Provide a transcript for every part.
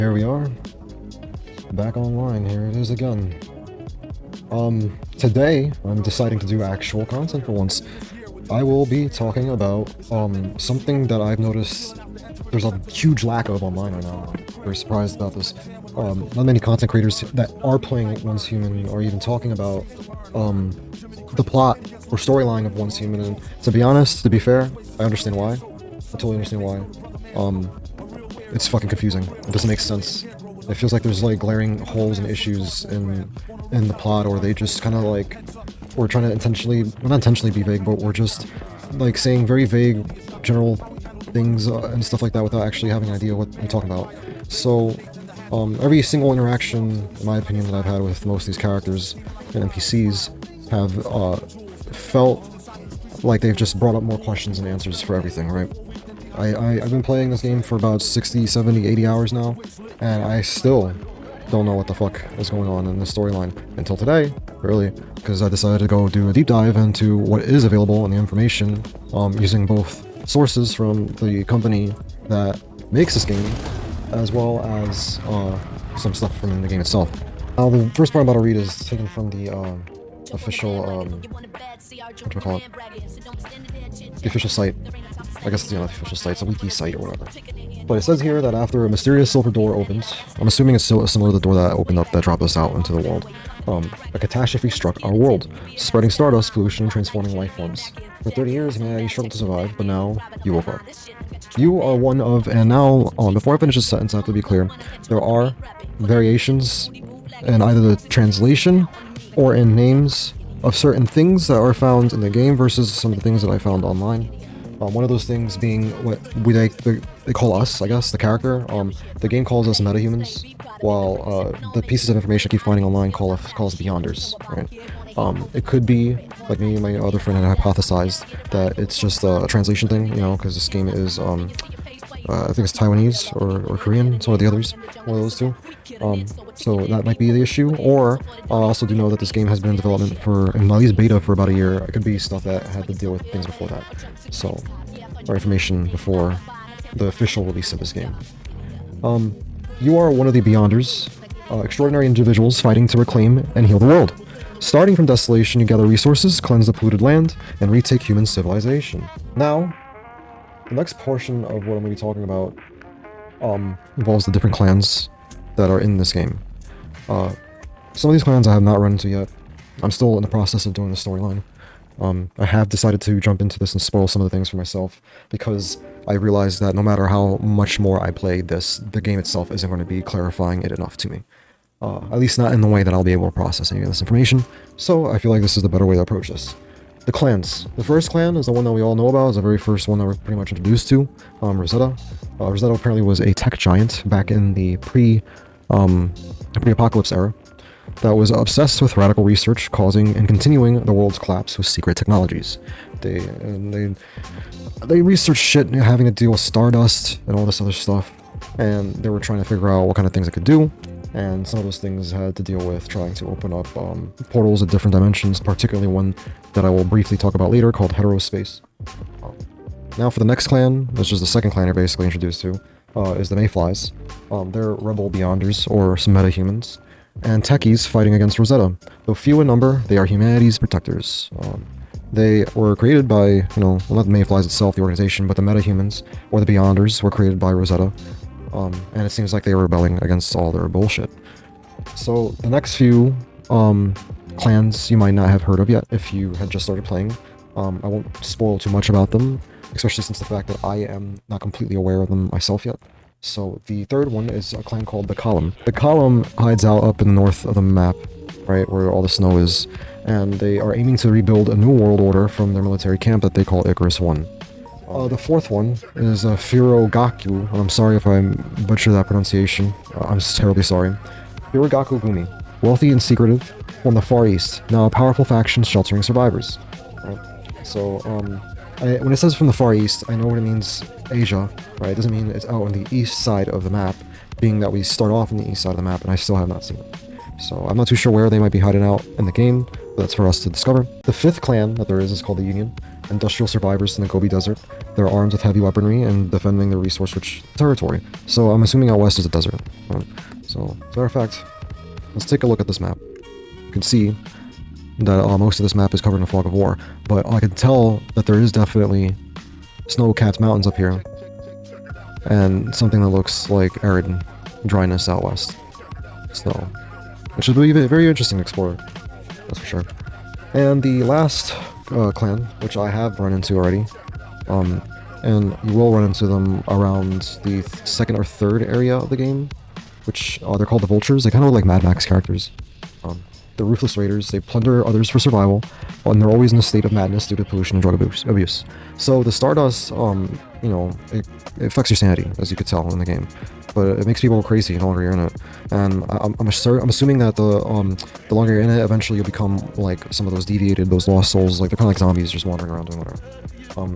Here we are, back online. Here it is again. Today I'm deciding to do actual content for once. I will be talking about something that I've noticed there's a huge lack of online right now. I'm very surprised about this. Not many content creators that are playing Once Human are even talking about the plot or storyline of Once Human. And to be honest, to be fair, I understand why. I totally understand why. It's fucking confusing. It doesn't make sense. It feels like there's like glaring holes and issues in the plot, or they just kind of like, we're trying to intentionally, well, not intentionally be vague, but we're just like saying very vague general things and stuff like that without actually having an idea what we're talking about. So every single interaction, in my opinion, that I've had with most of these characters and NPCs have felt like they've just brought up more questions and answers for everything, right? I've been playing this game for about 60, 70, 80 hours now, and I still don't know what the fuck is going on in the storyline until today, really, because I decided to go do a deep dive into what is available in the information, using both sources from the company that makes this game, as well as some stuff from the game itself. Now, the first part I'm about to read is taken from the official, what do we call it? The official site. I guess it's not the official site, it's a wiki site or whatever. But it says here that after a mysterious silver door opens, I'm assuming it's similar to the door that opened up that dropped us out into the world, a catastrophe struck our world, spreading stardust, pollution, and transforming life forms. For 30 years, humanity struggled to survive, but now you woke up. You are one of, and now, before I finish this sentence, I have to be clear, there are variations in either the translation or in names of certain things that are found in the game versus some of the things that I found online. One of those things being what they call us, I guess, the character. The game calls us metahumans, while the pieces of information I keep finding online call us Beyonders, right? It could be, like me and my other friend had hypothesized, that it's just a translation thing, you know, because this game is, I think it's Taiwanese or Korean, it's one of the others, one of those two. So that might be the issue, or I also do know that this game has been in development in at least beta for about a year. It could be stuff that had to deal with things before that. So, our information before the official release of this game. You are one of the Beyonders, extraordinary individuals fighting to reclaim and heal the world. Starting from desolation, you gather resources, cleanse the polluted land, and retake human civilization. Now, the next portion of what I'm going to be talking about involves the different clans that are in this game. Some of these clans I have not run into yet. I'm still in the process of doing the storyline. I have decided to jump into this and spoil some of the things for myself, because I realized that no matter how much more I play this, the game itself isn't going to be clarifying it enough to me. At least not in the way that I'll be able to process any of this information, so I feel like this is the better way to approach this. The clans. The first clan is the one that we all know about, is the very first one that we're pretty much introduced to, Rosetta. Rosetta apparently was a tech giant back in the pre-apocalypse era that was obsessed with radical research, causing and continuing the world's collapse with secret technologies. They researched shit having to deal with stardust and all this other stuff, and they were trying to figure out what kind of things it could do, and some of those things had to deal with trying to open up portals at different dimensions, particularly one that I will briefly talk about later called Heterospace. Now for the next clan, which is the second clan you're basically introduced to, is the Mayflies. They're rebel Beyonders, or some metahumans, and techies fighting against Rosetta. Though few in number, they are humanity's protectors. They were created by, well, not the Mayflies itself, the organization, but the metahumans, or the Beyonders, were created by Rosetta. And it seems like they were rebelling against all their bullshit. So the next few clans you might not have heard of yet if you had just started playing. I won't spoil too much about them, especially since the fact that I am not completely aware of them myself yet. So the third one is a clan called the Column. The Column hides out up in the north of the map, right, where all the snow is, and they are aiming to rebuild a new world order from their military camp that they call Icarus 1. The fourth one is Furogaku, and I'm sorry if I butcher that pronunciation. I'm terribly sorry. Furogaku Gumi, wealthy and secretive, from the Far East, now a powerful faction sheltering survivors. Right? So, when it says from the Far East, I know what it means Asia, right? It doesn't mean it's out on the east side of the map, being that we start off on the east side of the map, and I still have not seen it. So I'm not too sure where they might be hiding out in the game, but that's for us to discover. The fifth clan that there is called the Union, industrial survivors in the Gobi Desert. They're armed with heavy weaponry and defending their resource-rich territory. So I'm assuming out west is a desert. So, as a matter of fact, let's take a look at this map. You can see that most of this map is covered in a fog of war, but I can tell that there is definitely snow-capped mountains up here, and something that looks like arid dryness out west. So, which should be very interesting to explore, that's for sure. And the last clan, which I have run into already, and you will run into them around the second or third area of the game, which they're called the Vultures. They kind of look like Mad Max characters. They're ruthless raiders. They plunder others for survival, and they're always in a state of madness due to pollution and drug abuse. So the Stardust, you know, it affects your sanity, as you could tell in the game, but it makes people crazy the longer you're in it. And I'm assuming that the longer you're in it, eventually you'll become like some of those deviated, those lost souls. Like they're kind of like zombies, just wandering around doing whatever.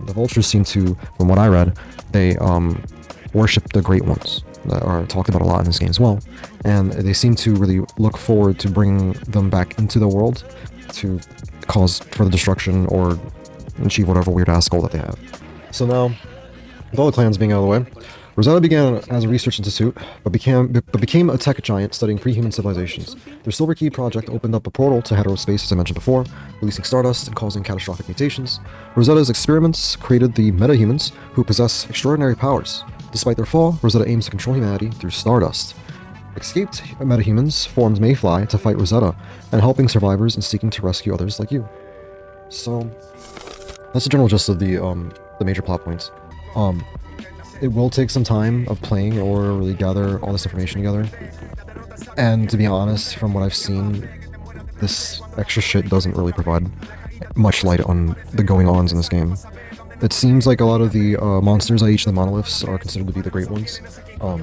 The Vultures seem to, from what I read, they worship the Great Ones that are talked about a lot in this game as well, and they seem to really look forward to bringing them back into the world to cause further destruction or achieve whatever weird ass goal that they have. So now, with all the clans being out of the way, Rosetta began as a research institute, but became a tech giant studying pre-human civilizations. Their Silver Key project opened up a portal to hetero space, as I mentioned before, releasing stardust and causing catastrophic mutations. Rosetta's experiments created the metahumans, who possess extraordinary powers. Despite their fall, Rosetta aims to control humanity through stardust. Escaped metahumans formed Mayfly to fight Rosetta, and helping survivors and seeking to rescue others like you. So, that's the general gist of the major plot points. It will take some time of playing in order to really gather all this information together. And to be honest, from what I've seen, this extra shit doesn't really provide much light on the going-ons in this game. It seems like a lot of the monsters at each of the monoliths are considered to be the Great Ones,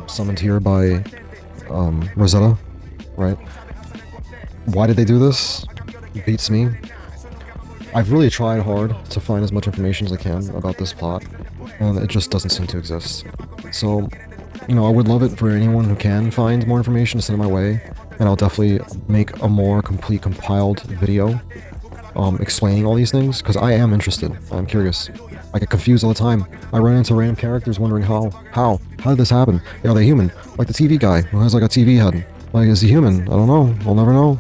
summoned here by Rosetta, right? Why did they do this? It beats me. I've really tried hard to find as much information as I can about this plot, and it just doesn't seem to exist. So, you know, I would love it for anyone who can find more information to send it my way, and I'll definitely make a more complete compiled video explaining all these things, because I am interested. I'm curious. I get confused all the time. I run into random characters wondering how did this happen? Are they human? Like the TV guy who has like a TV head. Like, is he human? I don't know. I'll never know.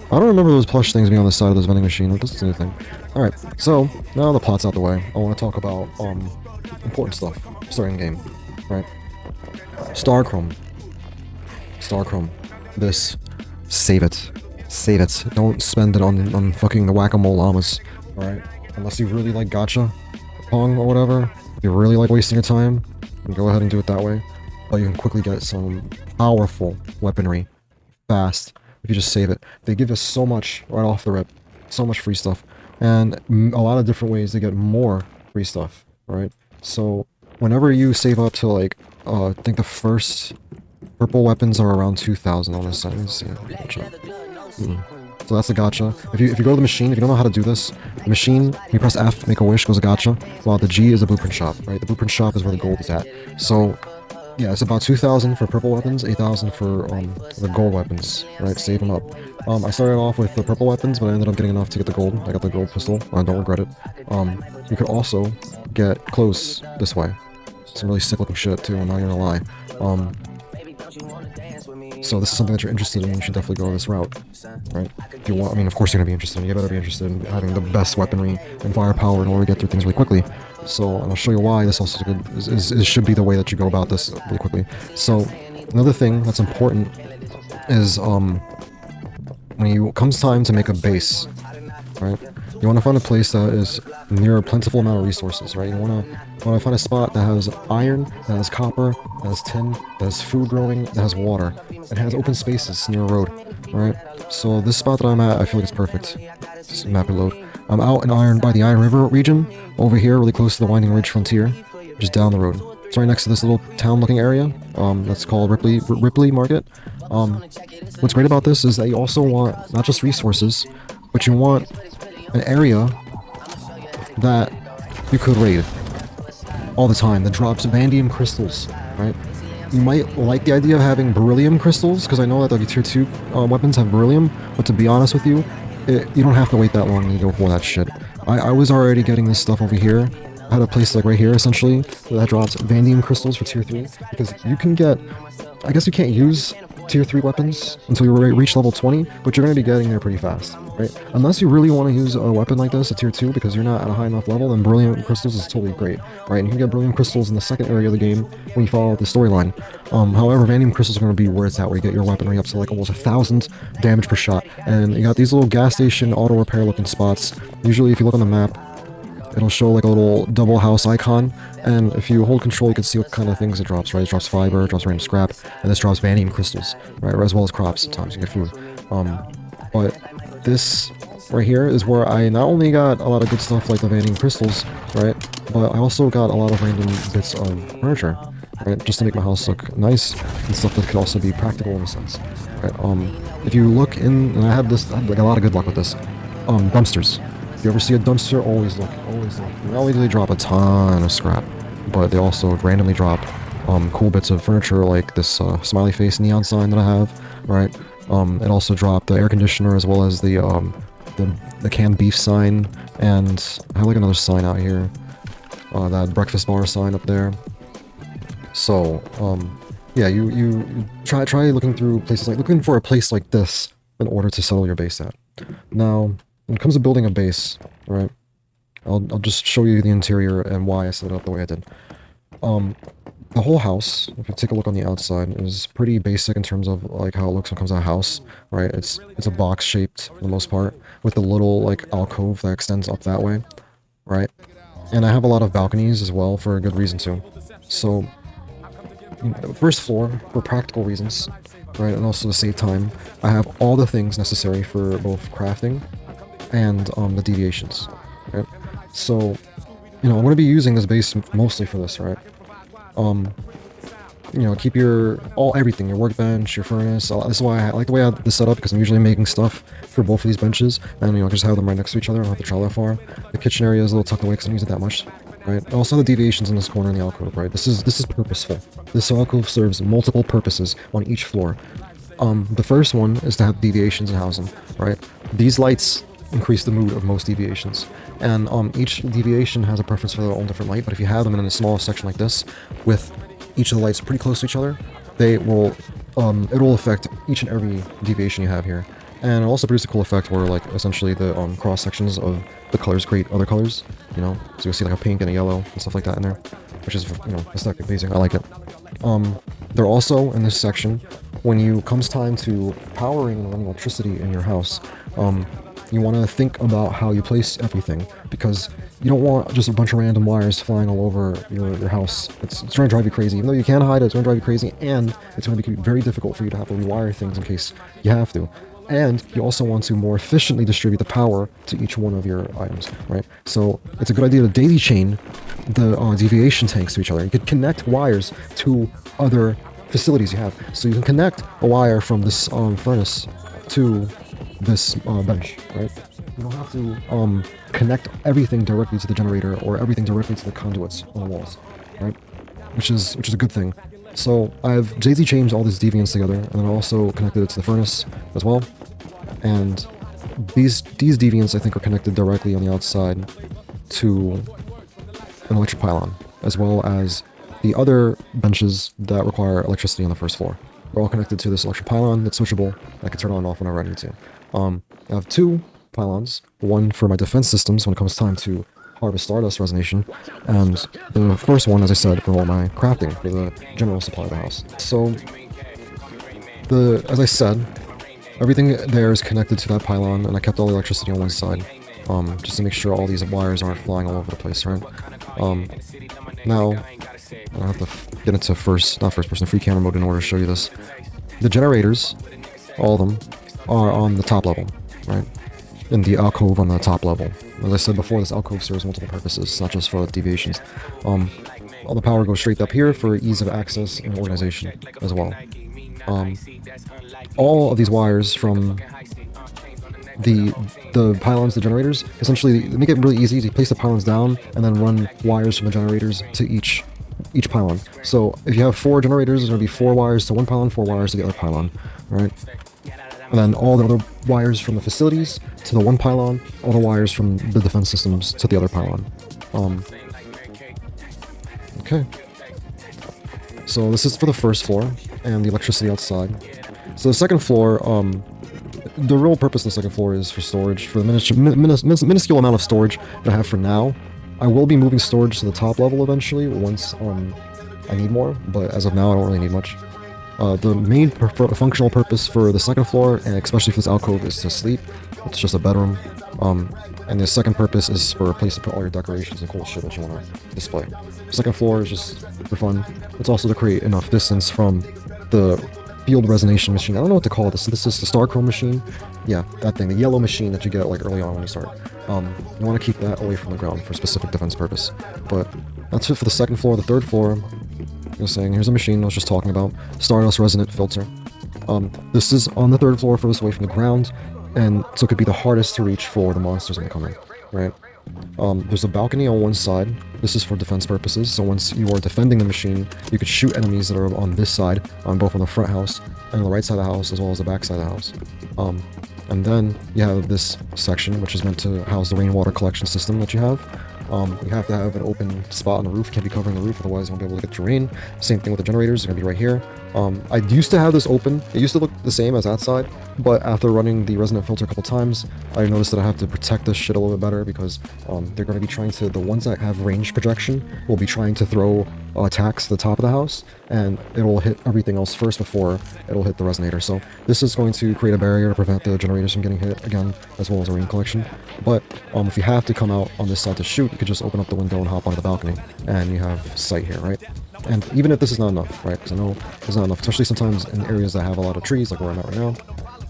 I don't remember those plush things being on the side of this vending machine. It doesn't do anything. Alright, so now the plot's out the way. I want to talk about important stuff starting the game. Right? Starchrome. This. Save it. Save it. Don't spend it on fucking the whack-a-mole llamas. Alright? Unless you really like gacha Pong or whatever. If you really like wasting your time, go ahead and do it that way. But you can quickly get some powerful weaponry fast if you just save it. They give us so much right off the rip. So much free stuff. And a lot of different ways to get more free stuff, right? So whenever you save up to like, I think the first purple weapons are around 2,000 on this side. Let's see. So that's the gacha. If you go to the machine, if you don't know how to do this, the machine, you press F, make a wish, goes a gacha, while the G is the blueprint shop, right? The blueprint shop is where the gold is at. So, yeah, it's about 2,000 for purple weapons, 8,000 for the gold weapons, right? Save them up. I started off with the purple weapons, but I ended up getting enough to get the gold. I got the gold pistol, and I don't regret it. You could also get clothes this way. Some really sick looking shit too, I'm not gonna lie. So this is something that you're interested in, you should definitely go this route, right? If you want, I mean, of course you're gonna be interested, you better be interested in having the best weaponry and firepower in order to get through things really quickly. So, and I'll show you why this also should be the way that you go about this really quickly. So, another thing that's important is, when it comes time to make a base, right? You want to find a place that is near a plentiful amount of resources, right? You want to find a spot that has iron, that has copper, that has tin, that has food growing, that has water, and has open spaces near a road, right? So this spot that I'm at, I feel like it's perfect. Just map reload. I'm out in by the Iron River region, over here, really close to the Winding Ridge frontier, just down the road. It's right next to this little town-looking area. That's called Ripley Market. What's great about this is that you also want not just resources, but you want an area that you could raid all the time that drops vanadium crystals, right? You might like the idea of having beryllium crystals, because I know that the tier 2 weapons have beryllium, but to be honest with you, you don't have to wait that long to go for that shit. I was already getting this stuff over here I had a place like right here, essentially, that drops vanadium crystals for tier 3, because you can get, I guess you can't use tier 3 weapons until you reach level 20, but you're going to be getting there pretty fast, right? Unless you really want to use a weapon like this, a tier 2, because you're not at a high enough level, then brilliant crystals is totally great, right? And you can get brilliant crystals in the second area of the game when you follow the storyline. However, vanadium crystals are going to be where it's at, where you get your weaponry up to like almost 1,000 damage per shot, and you got these little gas station auto repair looking spots. Usually, if you look on the map, it'll show like a little double house icon, and if you hold control, you can see what kind of things it drops, right? It drops fiber, it drops random scrap, and this drops vanadium crystals, right? As well as crops sometimes, you get food. But this right here is where I not only got a lot of good stuff like the vanadium crystals, right? But I also got a lot of random bits of furniture, right? Just to make my house look nice, and stuff that could also be practical in a sense, right? If you look in, and I had like a lot of good luck with this, dumpsters. If you ever see a dumpster, always look, always look. Not only do they drop a ton of scrap, but they also randomly drop cool bits of furniture like this smiley face neon sign that I have, right? It also dropped the air conditioner as well as the canned beef sign, and I have like another sign out here, that breakfast bar sign up there. So, yeah, you try looking through places looking for a place like this in order to settle your base at. Now, when it comes to building a base, right, I'll just show you the interior and why I set it up the way I did. The whole house, if you take a look on the outside, is pretty basic in terms of like how it looks when it comes to a house, right? It's a box shaped for the most part, with a little like alcove that extends up that way, right? And I have a lot of balconies as well for a good reason too. So, first floor, for practical reasons, right, and also to save time, I have all the things necessary for both crafting and the deviations, right? So, I'm going to be using this base mostly for this, right? Keep everything, your workbench, your furnace. This is why I like the way I have this set up, because I'm usually making stuff for both of these benches, and just have them right next to each other. I don't have to travel that far. The kitchen area is a little tucked away because I don't use it that much, right? I also have the deviations in this corner in the alcove, right? This is purposeful. This alcove serves multiple purposes on each floor. The first one is to have deviations and house them, right? These lights increase the mood of most deviations, and each deviation has a preference for their own different light, but if you have them in a small section like this, with each of the lights pretty close to each other, they will, it will affect each and every deviation you have here. And it also produces a cool effect where, like, essentially the cross sections of the colors create other colors, so you'll see like a pink and a yellow and stuff like that in there, which is, aesthetic amazing. I like it. They're also in this section, when you comes time to powering and running electricity in your house, you want to think about how you place everything, because you don't want just a bunch of random wires flying all over your house. It's going to drive you crazy. Even though you can hide it, it's going to drive you crazy, and it's going to be very difficult for you to have to rewire things in case you have to. And you also want to more efficiently distribute the power to each one of your items, right? So it's a good idea to daisy chain the deviation tanks to each other. You could connect wires to other facilities you have. So you can connect a wire from this furnace to this bench, right? You don't have to connect everything directly to the generator or everything directly to the conduits on the walls, right? Which is a good thing. So I've daisy chained all these deviants together, and then I also connected it to the furnace as well. And these deviants, I think, are connected directly on the outside to an electric pylon, as well as the other benches that require electricity on the first floor. They're all connected to this electric pylon that's switchable. I can turn on and off whenever I need to. I have two pylons, one for my defense systems when it comes time to harvest stardust resonation, and the first one, as I said, for all my crafting, for the general supply of the house. So, as I said, everything there is connected to that pylon, and I kept all the electricity on one side, just to make sure all these wires aren't flying all over the place, right? Now, I have to get into not first person, free camera mode in order to show you this. The generators, all of them, are on the top level, right? In the alcove on the top level. As I said before, this alcove serves multiple purposes, not just for deviations. All the power goes straight up here for ease of access and organization as well. All of these wires from the pylons, the generators, essentially they make it really easy to place the pylons down and then run wires from the generators to each pylon. So if you have 4 generators, there's going to be 4 wires to one pylon, 4 wires to the other pylon, right? And then all the other wires from the facilities to the one pylon, all the wires from the defense systems to the other pylon. Okay. So this is for the first floor and the electricity outside. So the second floor, the real purpose of the second floor is for storage, for the minuscule amount of storage that I have for now. I will be moving storage to the top level eventually once I need more, but as of now I don't really need much. The main functional purpose for the second floor, and especially for this alcove, is to sleep. It's just a bedroom. And the second purpose is for a place to put all your decorations and cool shit that you want to display. Second floor is just for fun. It's also to create enough distance from the field resonation machine. I don't know what to call this. This is the Starchrome machine. Yeah, that thing. The yellow machine that you get like early on when you start. You want to keep that away from the ground for a specific defense purpose. But that's it for the second floor. The third floor, I was saying, here's a machine I was just talking about. Stardust Resonant Filter. This is on the third floor, furthest away from the ground, and so it could be the hardest to reach for the monsters when they come in, right? There's a balcony on one side. This is for defense purposes, so once you are defending the machine, you could shoot enemies that are on this side, on both on the front house and on the right side of the house, as well as the back side of the house. And then you have this section, which is meant to house the rainwater collection system that you have. You have to have an open spot on the roof. You can't be covering the roof, otherwise you won't be able to get your rain. Same thing with the generators, they're going to be right here. I used to have this open. It used to look the same as that side, but after running the resonant filter a couple times, I noticed that I have to protect this shit a little bit better because they're going to be trying to, the ones that have range projection will be trying to throw attacks to the top of the house, and it'll hit everything else first before it'll hit the resonator. So this is going to create a barrier to prevent the generators from getting hit again, as well as the rain collection. But if you have to come out on this side to shoot, you could just open up the window and hop onto the balcony, and you have sight here, right? And even if this is not enough, right, because I know it's not enough, especially sometimes in areas that have a lot of trees, like where I'm at right now,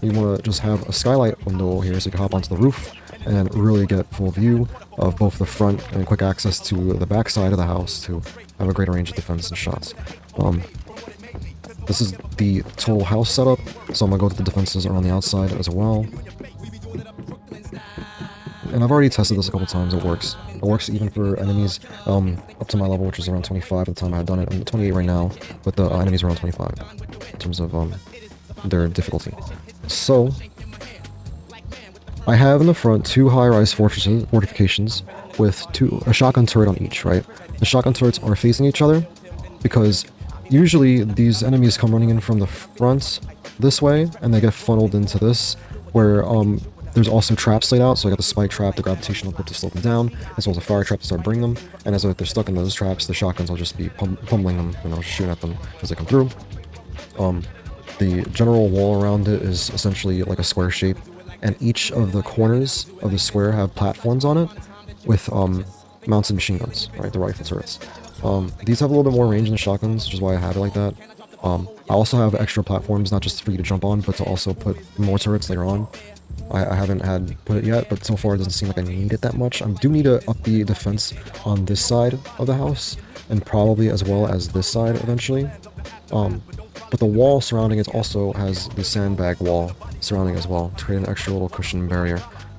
you want to just have a skylight window here so you can hop onto the roof and really get full view of both the front and quick access to the back side of the house to have a greater range of defense and shots. This is the total house setup, so I'm going to go to the defenses around the outside as well. And I've already tested this a couple times, it works. It works even for enemies up to my level, which was around 25 at the time I had done it. I'm 28 right now, but the enemies are around 25 in terms of their difficulty. So, I have in the front two high-rise fortifications with a shotgun turret on each, right? The shotgun turrets are facing each other because usually these enemies come running in from the front this way, and they get funneled into this, where there's also traps laid out. So I got the spike trap, the gravitational grip to slow them down, as well as a fire trap to start bringing them. And as if they're stuck in those traps, the shotguns will just be pummeling them, you know, shooting at them as they come through. The general wall around it is essentially like a square shape, and each of the corners of the square have platforms on it with mounted machine guns, right, the rifle turrets. These have a little bit more range than the shotguns, which is why I have it like that. I also have extra platforms, not just for you to jump on, but to also put more turrets later on. I haven't had put it yet, but so far it doesn't seem like I need it that much. I do need to up the defense on this side of the house, and probably as well as this side eventually. But the wall surrounding it also has the sandbag wall surrounding as well to create an extra little cushion barrier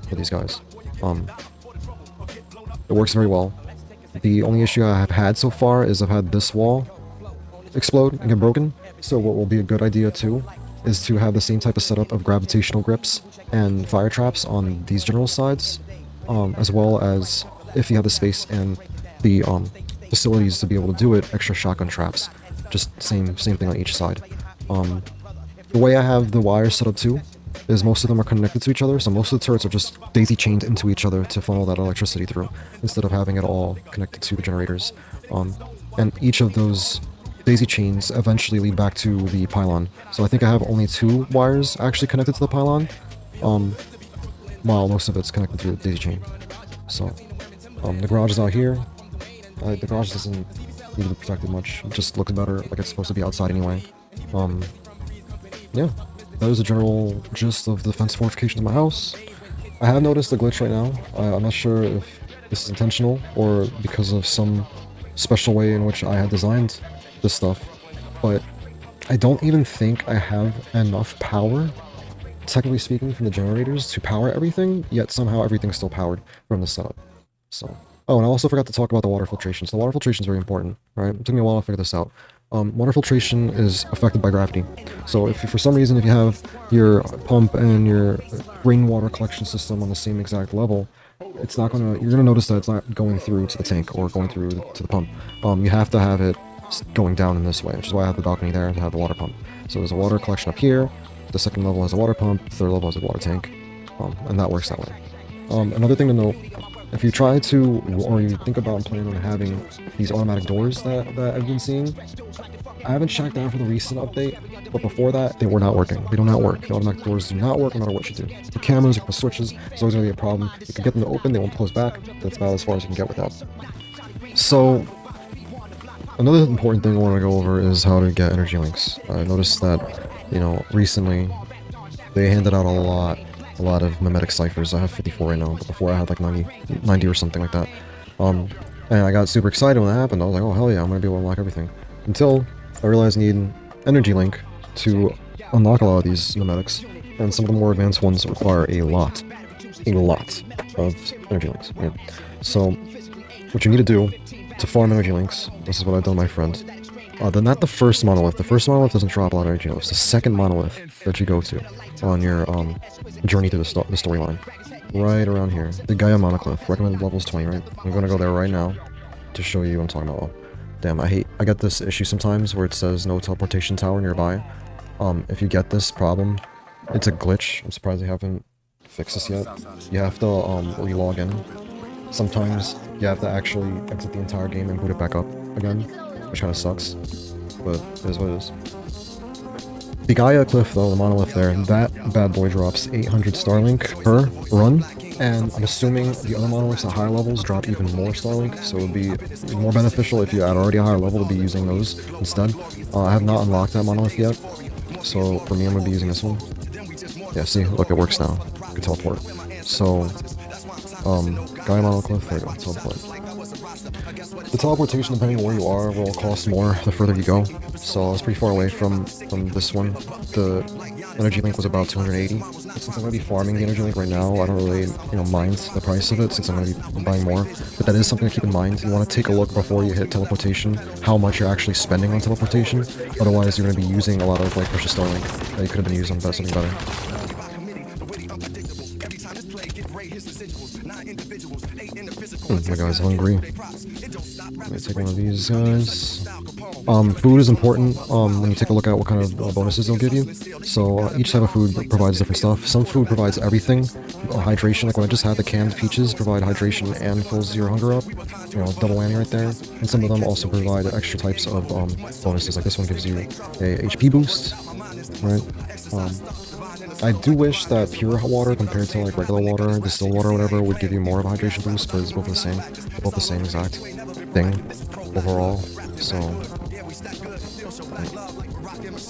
for these guys. It works very well. The only issue I have had so far is I've had this wall explode and get broken. So what will be a good idea too is to have the same type of setup of gravitational grips and fire traps on these general sides, as well as, if you have the space and the facilities to be able to do it, extra shotgun traps. Just same thing on each side. The way I have the wires set up too is most of them are connected to each other, so most of the turrets are just daisy chained into each other to funnel that electricity through, instead of having it all connected to the generators. And each of those daisy chains eventually lead back to the pylon. So I think I have only 2 wires actually connected to the pylon, while most of it's connected through the daisy chain. So, the garage is out here. The garage doesn't need to be protected much. It just looks better, like it's supposed to be outside anyway. Yeah, that is the general gist of the defense fortifications of my house. I have noticed a glitch right now. I'm not sure if this is intentional or because of some special way in which I had designed this stuff, but I don't even think I have enough power, technically speaking, from the generators to power everything, yet somehow everything's still powered from the setup. So, oh, and I also forgot to talk about the water filtration. So the water filtration is very important, right? It took me a while to figure this out. Water filtration is affected by gravity. So if for some reason, if you have your pump and your rainwater collection system on the same exact level, it's not gonna, you're gonna notice that it's not going through to the tank or going through to the pump. You have to have it going down in this way, which is why I have the balcony there to have the water pump. So there's a water collection up here, the second level has a water pump, the third level has a water tank, and that works that way. Another thing to note, if you try to, or you think about planning on having these automatic doors that I've been seeing, I haven't checked out for the recent update, but before that, they were not working. They do not work. The automatic doors do not work no matter what you do. The cameras, the switches, it's always going to be a problem. You can get them to open, they won't close back. That's about as far as you can get with that. So, another important thing I want to go over is how to get energy links. I noticed that, recently, they handed out a lot of mimetic ciphers. I have 54 right now, but before I had like 90 or something like that. And I got super excited when that happened. I was like, oh hell yeah, I'm going to be able to unlock everything. Until I realized I need an energy link to unlock a lot of these mimetics, and some of the more advanced ones require a lot of energy links. Right? So, what you need to do to farm energy links, this is what I've done with my friend. They're not the first monolith. The first monolith doesn't drop a lot of energy links. The second monolith that you go to on your journey through the storyline, right around here, the Gaia Monoclif. Recommended level is 20, right? I'm gonna go there right now to show you what I'm talking about. Damn, I get this issue sometimes where it says no teleportation tower nearby. If you get this problem, it's a glitch. I'm surprised they haven't fixed this yet. You have to re-log in. Sometimes you have to actually exit the entire game and boot it back up again, which kind of sucks, but it is what it is. The Gaia Cliff though, the monolith there, that bad boy drops 800 Starlink per run. And I'm assuming the other monoliths at higher levels drop even more Starlink, so it would be more beneficial if you had already a higher level to be using those instead. I have not unlocked that monolith yet, so for me I'm going to be using this one. Yeah, see, look, it works now. You can teleport. So, Gaia Monoclif, there you go, teleport. The teleportation, depending on where you are, will cost more the further you go. So I was pretty far away from this one. The energy link was about 280. But since I'm going to be farming the energy link right now, I don't really, mind the price of it since I'm going to be buying more. But that is something to keep in mind. You want to take a look before you hit teleportation, how much you're actually spending on teleportation. Otherwise, you're going to be using a lot of precious Starlink that you could have been using on something better. My guy's hungry. Let me take one of these guys. Food is important when you take a look at what kind of bonuses they'll give you. So each type of food provides different stuff. Some food provides everything. Hydration, like when I just had the canned peaches, provide hydration and fills your hunger up. Double whammy right there. And some of them also provide extra types of bonuses. Like this one gives you a HP boost, right? I do wish that pure water compared to regular water, distilled water, or whatever, would give you more of a hydration boost, but it's both the same. They're both the same exact thing overall. So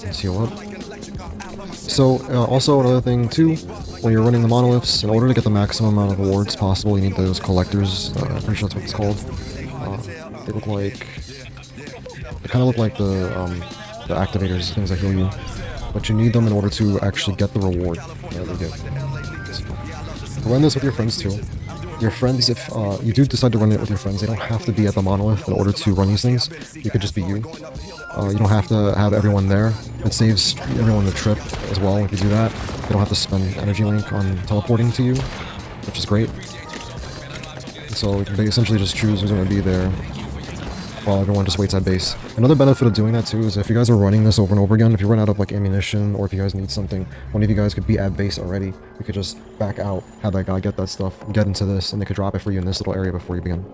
let's heal up. So also another thing too, when you're running the monoliths, in order to get the maximum amount of rewards possible, you need those collectors. I'm pretty sure that's what it's called. They look like, they kind of look like the activators, things that heal you. But you need them in order to actually get the reward. Yeah, they do. Run this with your friends too. Your friends, if you do decide to run it with your friends, they don't have to be at the monolith in order to run these things. You could just be you. You don't have to have everyone there. It saves everyone the trip as well if you do that. You don't have to spend energy link on teleporting to you, which is great. So they essentially just choose who's going to be there while everyone just waits at base. Another benefit of doing that too is if you guys are running this over and over again, if you run out of ammunition, or if you guys need something, one of you guys could be at base already. You could just back out, have that guy get that stuff, get into this, and they could drop it for you in this little area before you begin.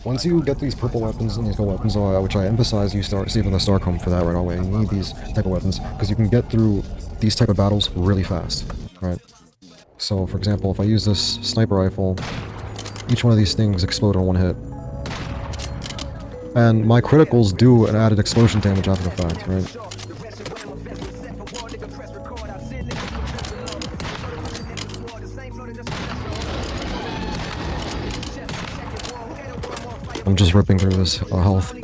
Once you get these purple weapons and these gold weapons, which I emphasize, you start saving the star comb for that right away. You need these type of weapons because you can get through these type of battles really fast, right? So for example, if I use this sniper rifle, each one of these things explode on one hit. And my criticals do an added explosion damage after the fact, right? I'm just ripping through this health.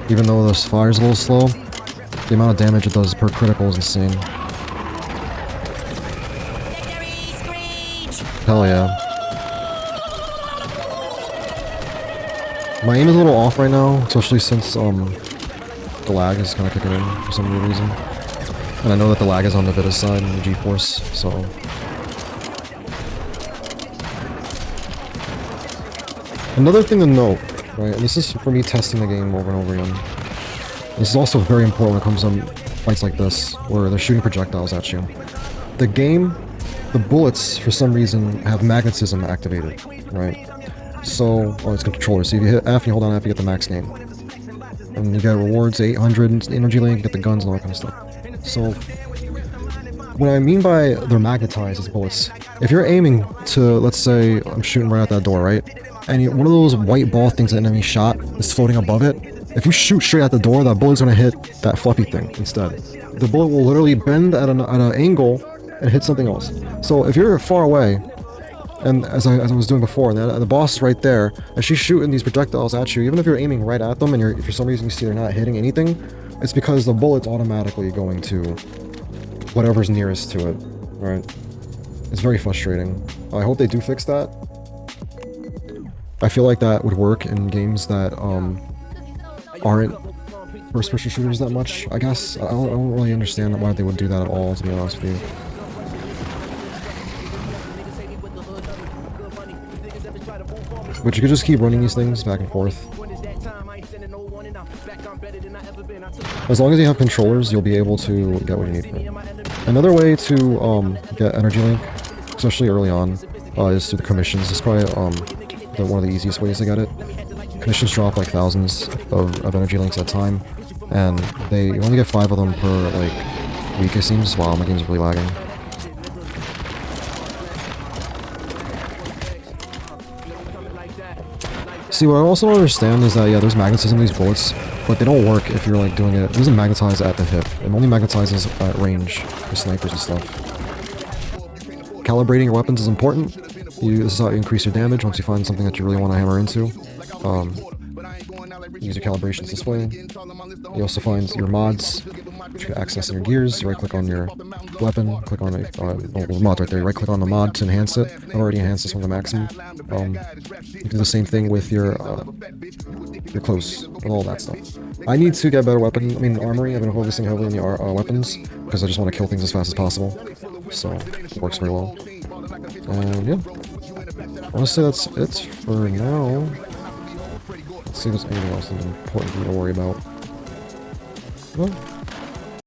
Even though this fire's a little slow, the amount of damage it does per critical is insane. Hell yeah. My aim is a little off right now, especially since the lag is kind of kicking in for some weird reason. And I know that the lag is on the Vita side and the GeForce, so Another thing to note, right, and this is for me testing the game over and over again. This is also very important when it comes to fights like this, where they're shooting projectiles at you. The game, the bullets, for some reason, have magnetism activated, right? So, oh, it's controller, so if you hit F, you hold on F, you get the max game. And you get rewards, 800 energy link, you get the guns and all that kind of stuff. So, what I mean by they're magnetized as bullets, if you're aiming to, let's say, I'm shooting right at that door, right? And one of those white ball things that enemy shot is floating above it, if you shoot straight at the door, that bullet's gonna hit that fluffy thing instead. The bullet will literally bend at an angle and hit something else. So if you're far away, and as I was doing before, and the boss is right there, and she's shooting these projectiles at you, even if you're aiming right at them, and if for some reason you see they're not hitting anything, it's because the bullet's automatically going to whatever's nearest to it, right? It's very frustrating. I hope they do fix that. I feel like that would work in games that aren't first-person shooters that much, I guess. I don't really understand why they would do that at all, to be honest with you. But you could just keep running these things back and forth. As long as you have controllers, you'll be able to get what you need from it. Another way to get energy link, especially early on, is through the commissions. It's probably one of the easiest ways to get it. Commissions drop like thousands of energy links at a time, and you only get 5 of them per like week, it seems. Wow, my game's really lagging. See, what I also don't understand is that, yeah, there's magnetism in these bullets, but they don't work if you're, like, doing it. It doesn't magnetize at the hip. It only magnetizes at range for snipers and stuff. Calibrating your weapons is important. This is how you increase your damage once you find something that you really want to hammer into. Use your calibrations this way. You also find your mods, which you can access in your gears. You right-click on your weapon, click on the mod right there. You right-click on the mod to enhance it. I've already enhanced this one to maximum. You do the same thing with your clothes, and all that stuff. I need to get better armory. I've been focusing heavily on the weapons, because I just want to kill things as fast as possible. So, it works very well. And yeah. Honestly, that's it for now. Let's see if there's anything else important for me to worry about. Well,